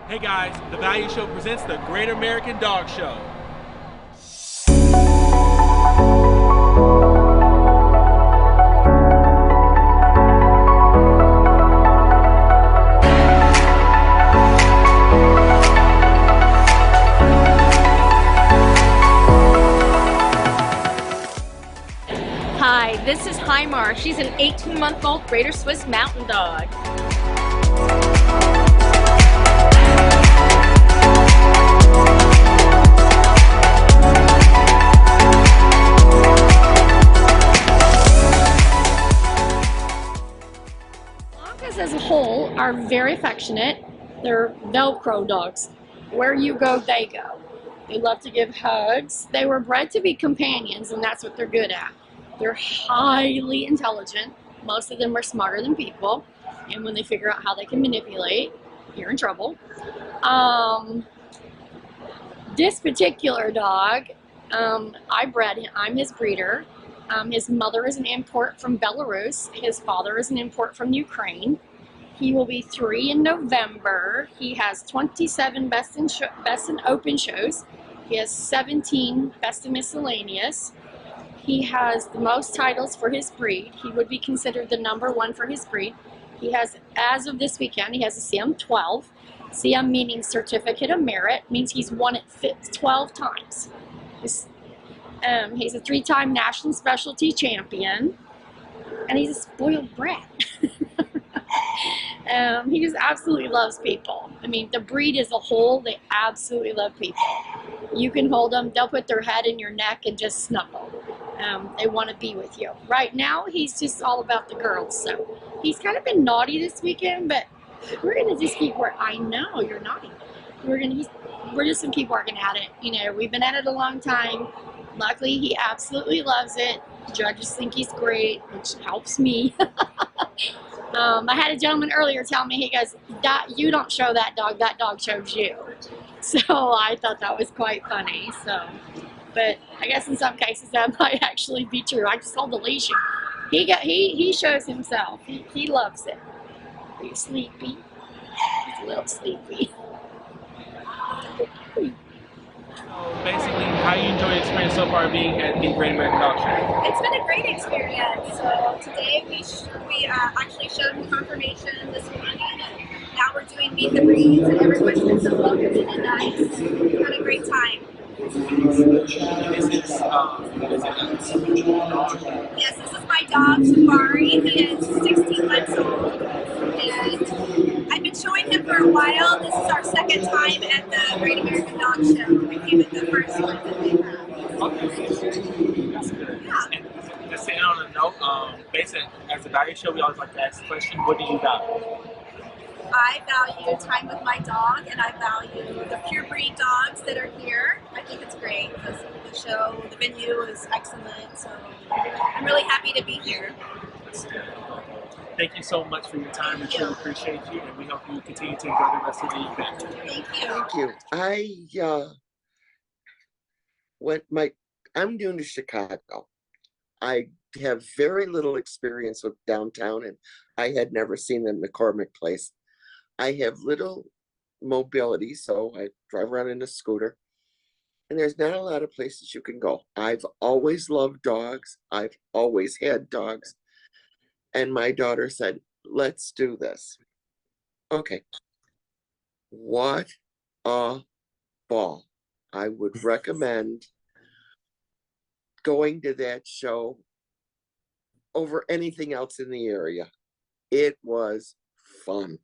Hey guys, The Value Show presents the Great American Dog Show. Hi, this is Heimar. She's an 18-month-old Greater Swiss Mountain Dog. Dogs as a whole are very affectionate. They're Velcro dogs. Where you go, they go. They love to give hugs. They were bred to be companions, and that's what they're good at. They're highly intelligent. Most of them are smarter than people. And when they figure out how they can manipulate, you're in trouble. This particular dog, I bred him. I'm his breeder. His mother is an import from Belarus. His father is an import from Ukraine. He will be 3 in November. He has 27 best in open shows. He has 17 best in miscellaneous. He has the most titles for his breed. He would be considered the #1 for his breed. He has, as of this weekend, he has a CM12. CM meaning Certificate of Merit, means he's won it 12 times. He's a 3-time national specialty champion, and he's a spoiled brat. He just absolutely loves people. I mean, the breed as a whole, they absolutely love people. You can hold them, they'll put their head in your neck and just snuggle. They want to be with you. Right now, he's just all about the girls. So he's kind of been naughty this weekend, but we're going to just keep working. I know, you're naughty. We're just going to keep working at it. You know, we've been at it a long time. Luckily, he absolutely loves it. Judges think he's great, which helps me. I had a gentleman earlier tell me, he goes, you don't show that dog shows you. So I thought that was quite funny. So, but I guess in some cases that might actually be true. I just hold the leash. He shows himself. He loves it. Are you sleepy? He's a little sleepy. So basically, how you enjoy the experience so far being at the Great American Dog Show? It's been a great experience. So today we actually showed him confirmation this morning, and now we're doing Meet the Breeds, and everyone's been so welcoming and nice. We had a great time. Yes, this is my dog Safari. He is 16 months old, and I've been showing him for a while. This is our second time at the Great American Dog Show. We came at the first one that they had. That's good. Yeah. And just saying on a note, basically, as a value show, we always like to ask the question, what do you value? I value time with my dog, and I value the pure breed dogs that are here. I think it's great because the show, the venue is excellent, so I'm really happy to be here. Thank you so much for your time. We truly appreciate you, and we hope you continue to enjoy the rest of the event. Thank you. Thank you. I'm new to Chicago. I have very little experience with downtown, and I had never seen the McCormick Place. I have little mobility, so I drive around in a scooter, and there's not a lot of places you can go. I've always loved dogs. I've always had dogs. And my daughter said, let's do this. Okay. What a ball. I would recommend going to that show over anything else in the area. It was fun.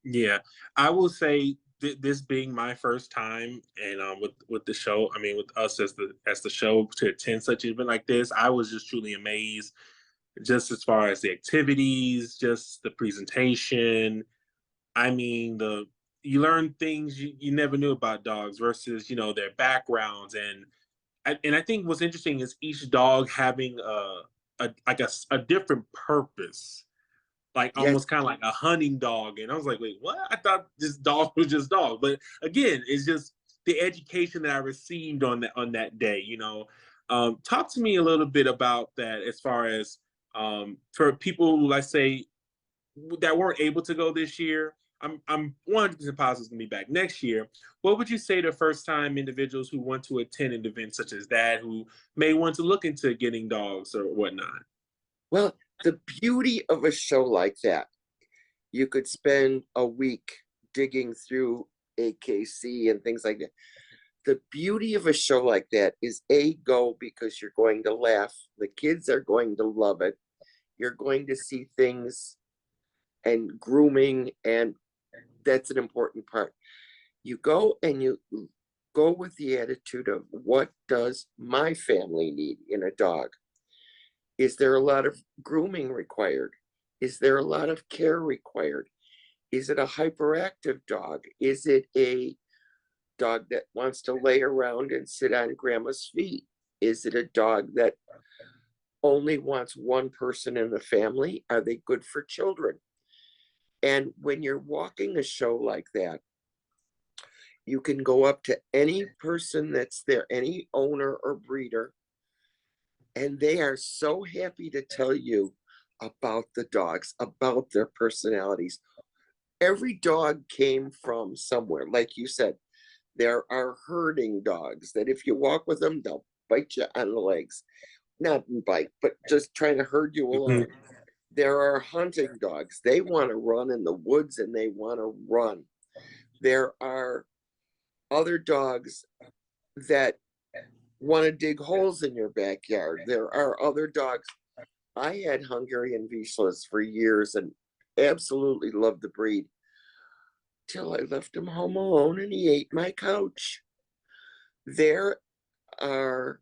Yeah, I will say this being my first time and with the show, I mean with us as the show to attend such an event like this, I was just truly amazed, just as far as the activities, just the presentation. I mean, you learn things you never knew about dogs versus their backgrounds, and I think what's interesting is each dog having a different purpose, like Yes. almost kind of like a hunting dog. And I was like, wait, what? I thought this dog was just dog. But again, it's just the education that I received on that day. Talk to me a little bit about that as far as for people, let's say, that weren't able to go this year. I'm 100% positive it's gonna be back next year. What would you say to first time individuals who want to attend an event such as that, who may want to look into getting dogs or whatnot? Well, the beauty of a show like that, you could spend a week digging through AKC and things like that. The beauty of a show like that is go because you're going to laugh. The kids are going to love it. You're going to see things and grooming, and that's an important part. You go and you go with the attitude of, what does my family need in a dog? Is there a lot of grooming required? Is there a lot of care required? Is it a hyperactive dog? Is it a dog that wants to lay around and sit on grandma's feet? Is it a dog that only wants one person in the family? Are they good for children? And when you're walking a show like that, you can go up to any person that's there, any owner or breeder, and they are so happy to tell you about the dogs, about their personalities. Every dog came from somewhere. Like you said, there are herding dogs that if you walk with them, they'll bite you on the legs. Not bite, but just trying to herd you along. There are hunting dogs. They want to run in the woods and they want to run. There are other dogs that want to dig holes in your backyard. There are other dogs. I had Hungarian Vizslas for years and absolutely loved the breed till I left him home alone and he ate my couch. There are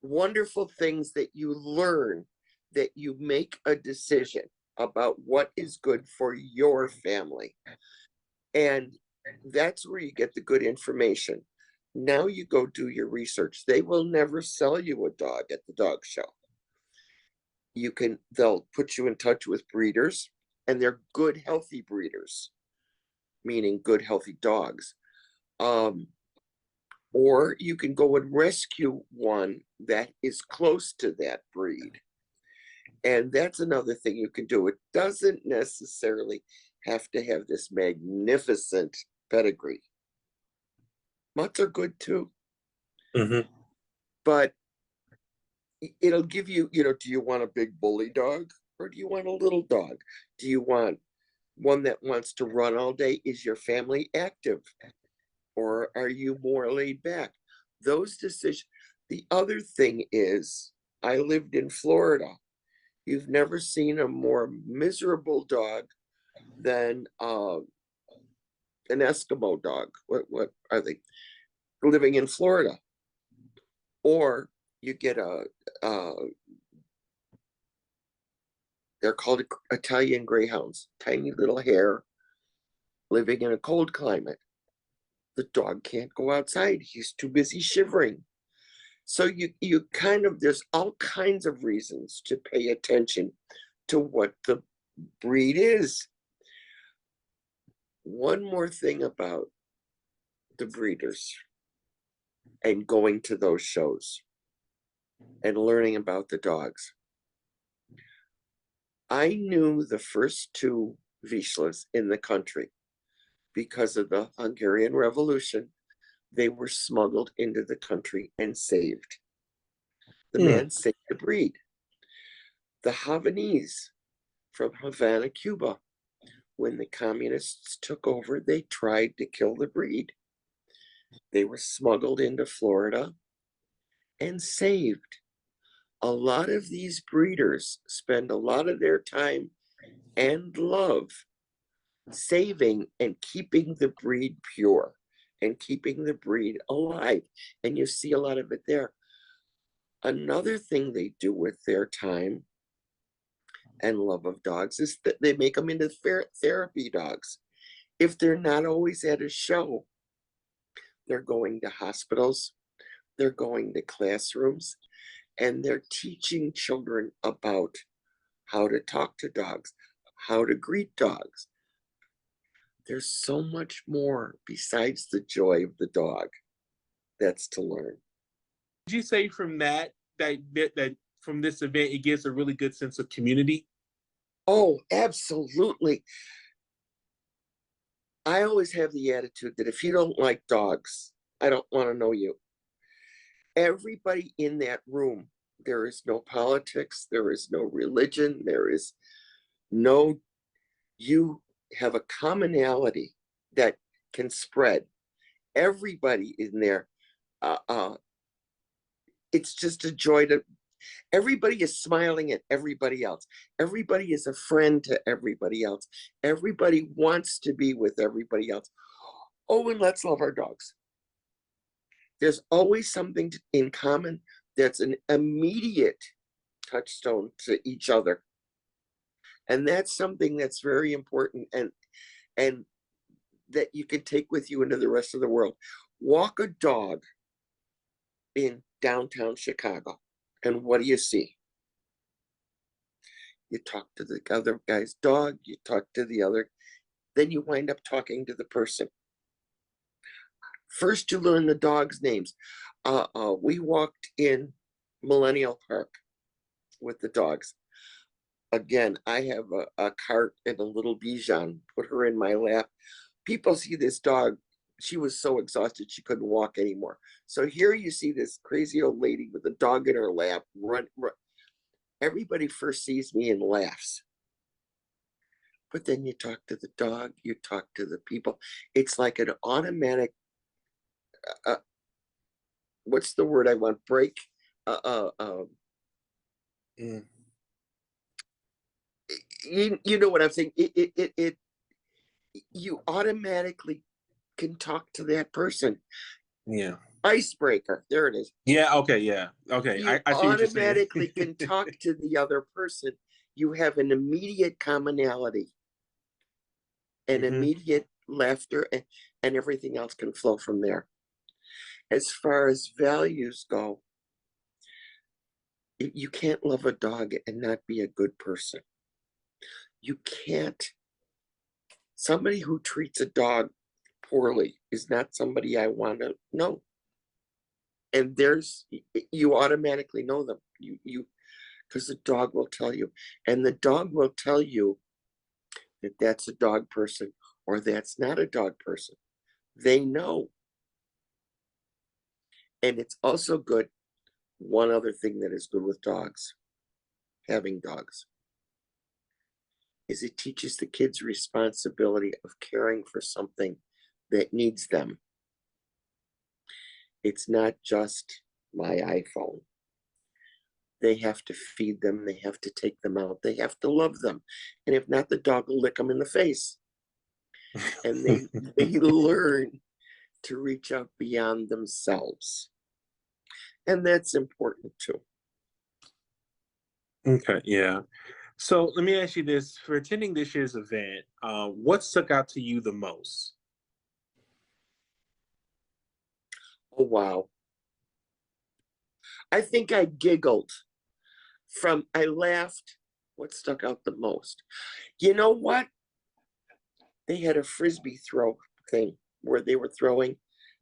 wonderful things that you learn, that you make a decision about what is good for your family. And that's where you get the good information. Now you go do your research. They will never sell you a dog at the dog show. They'll put you in touch with breeders, and they're good, healthy breeders, meaning good, healthy dogs. Or you can go and rescue one that is close to that breed. And that's another thing you can do. It doesn't necessarily have to have this magnificent pedigree. Mutts are good too. But it'll give you, do you want a big bully dog or do you want a little dog? Do you want one that wants to run all day? Is your family active or are you more laid back? Those decisions. The other thing is, I lived in Florida. You've never seen a more miserable dog than an Eskimo dog. What are they? Living in Florida. Or you get they're called Italian Greyhounds, tiny little hair, living in a cold climate. The dog can't go outside. He's too busy shivering. So you kind of, there's all kinds of reasons to pay attention to what the breed is. One more thing about the breeders and going to those shows and learning about the dogs. I knew the first two Vizslas in the country because of the Hungarian Revolution. They were smuggled into the country and saved. The man saved the breed. The Havanese from Havana, Cuba, when the communists took over, they tried to kill the breed. They were smuggled into Florida and saved. A lot of these breeders spend a lot of their time and love saving and keeping the breed pure and keeping the breed alive. And you see a lot of it there. Another thing they do with their time and love of dogs is that they make them into therapy dogs. If they're not always at a show, they're going to hospitals, they're going to classrooms, and they're teaching children about how to talk to dogs, how to greet dogs. There's so much more besides the joy of the dog that's to learn. Did you say from that from this event, it gives a really good sense of community? Oh, absolutely. I always have the attitude that if you don't like dogs, I don't want to know you. Everybody in that room, there is no politics, there is no religion, there is no, you have a commonality that can spread. Everybody in there, it's just a joy to, everybody is smiling at everybody else. Everybody is a friend to everybody else. Everybody wants to be with everybody else. Oh, and let's love our dogs. There's always something in common that's an immediate touchstone to each other. And that's something that's very important and that you can take with you into the rest of the world. Walk a dog in downtown Chicago, and what do you see? You talk to the other guy's dog, you talk to the other, then you wind up talking to the person. First, you learn the dog's names. We walked in Millennial Park with the dogs. Again, I have a cart and a little Bichon, put her in my lap. People see this dog. She was so exhausted she couldn't walk anymore. So here you see this crazy old lady with a dog in her lap, run. Everybody first sees me and laughs. But then you talk to the dog, you talk to the people. It's like an automatic, what's the word I want? Break. You know what I'm saying? You automatically can talk to that person. Yeah. Icebreaker. There it is. Yeah. Okay. Yeah. Okay. You I see what you're saying. automatically can talk to the other person. You have an immediate commonality, an immediate laughter, and everything else can flow from there. As far as values go, you can't love a dog and not be a good person. You can't. Somebody who treats a dog poorly is not somebody I want to know. And you automatically know them. Because the dog will tell you. And the dog will tell you that that's a dog person or that's not a dog person. They know. And it's also good. One other thing that is good with dogs, having dogs, is it teaches the kids responsibility of caring for something that needs them. It's not just my iPhone. They have to feed them. They have to take them out. They have to love them. And if not, the dog will lick them in the face. And they learn to reach out beyond themselves. And that's important too. Okay, yeah. So let me ask you this: for attending this year's event, what stuck out to you the most? Oh, wow. I think I giggled I laughed. What stuck out the most? You know what? They had a Frisbee throw thing where they were throwing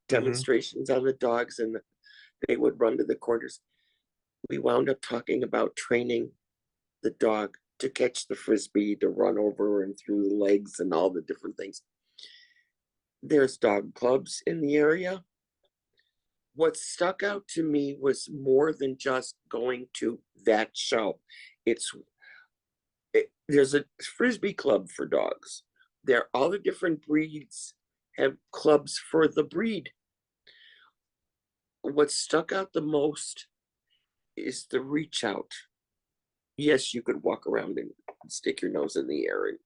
demonstrations on the dogs and they would run to the corners. We wound up talking about training the dog to catch the Frisbee, to run over and through the legs and all the different things. There's dog clubs in the area. What stuck out to me was more than just going to that show. There's a Frisbee club for dogs. All the different breeds have clubs for the breed. What stuck out the most is the reach out. Yes, you could walk around and stick your nose in the air, and,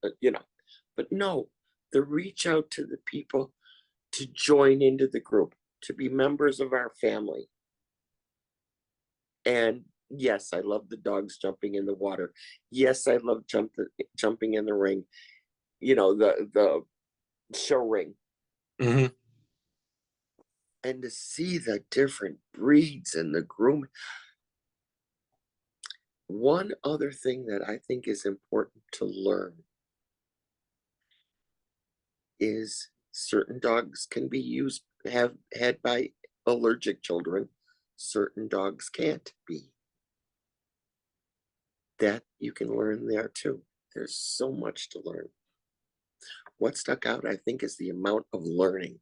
but no, the reach out to the people to join into the group, to be members of our family. And yes, I love the dogs jumping in the water. Yes, I love jumping in the ring, the show ring. And to see the different breeds and the grooming. One other thing that I think is important to learn is certain dogs can be had by allergic children. Certain dogs can't be. That you can learn there too. There's so much to learn. what stuck out, I think, is the amount of learning.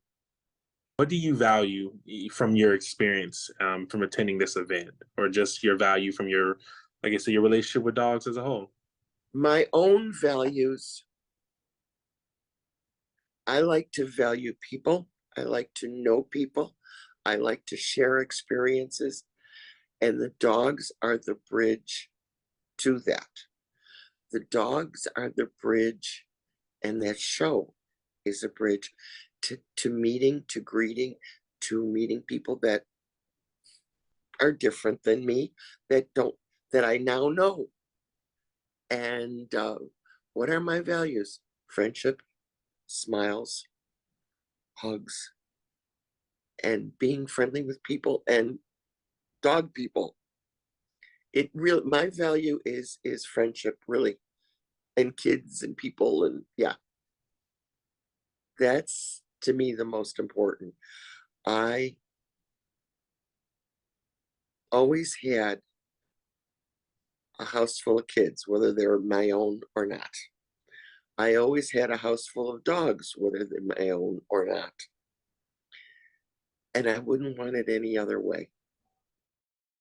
What do you value from your experience from attending this event, or just your value from your, like I said, your relationship with dogs as a whole? My own values, I like to value people. I like to know people. I like to share experiences. And the dogs are the bridge to that. The dogs are the bridge, and that show is a bridge to meeting, to greeting, to meeting people that are different than me, that I now know. And what are my values? Friendship, smiles, hugs, and being friendly with people and dog people. It really, my value is friendship, really, and kids and people, and yeah, that's to me the most important. I always had a house full of kids, whether they're my own or not. I always had a house full of dogs, whether they're my own or not. And I wouldn't want it any other way.